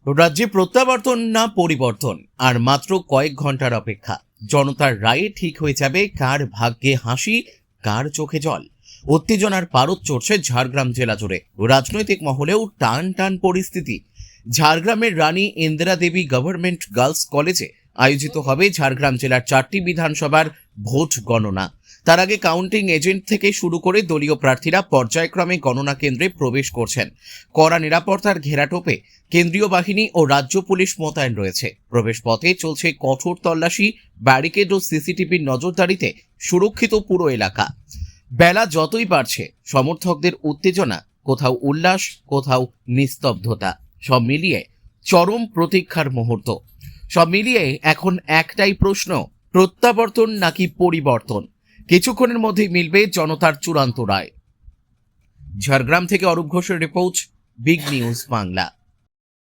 রাজ্যে প্রত্যাবর্তন না পরিবর্তন, আর মাত্র কয়েক ঘন্টার অপেক্ষা। জনতার রায়ে ঠিক হয়ে যাবে কার ভাগ্যে হাসি, কার চোখে জল। উত্তেজনার পারদ চড়ছে ঝাড়গ্রাম জেলা জুড়ে। রাজনৈতিক মহলেও টান টান পরিস্থিতি। ঝাড়গ্রামের রানী ইন্দিরা দেবী গভর্নমেন্ট গার্লস কলেজে আয়োজিত হবে ঝাড়গ্রাম জেলার 4টি বিধানসভার ভোট গণনা। তার আগে কাউন্টিং এজেন্ট থেকে শুরু করে দলীয় প্রার্থীরা পর্যায়ক্রমে গণনা কেন্দ্রে প্রবেশ করছেন। কড়া নিরাপত্তার ঘেরাটোপে কেন্দ্রীয় বাহিনী ও রাজ্য পুলিশ মোতায়েন রয়েছে। প্রবেশ পথে চলছে কঠোর তল্লাশি, ব্যারিকেড ও সিসিটিভির নজরদারিতে সুরক্ষিত পুরো এলাকা। বেলা যতই বাড়ছে, সমর্থকদের উত্তেজনা, কোথাও উল্লাস, কোথাও নিস্তব্ধতা, সব মিলিয়ে চরম প্রতীক্ষার মুহূর্ত। সব মিলিয়ে এখন একটাই প্রশ্ন, প্রত্যাবর্তন নাকি পরিবর্তন? কিছুক্ষণের মধ্যেই মিলবে জনতার চূড়ান্ত রায়। ঝাড়গ্রাম থেকে অরূপ ঘোষের রিপোর্ট, বিগ নিউজ বাংলা।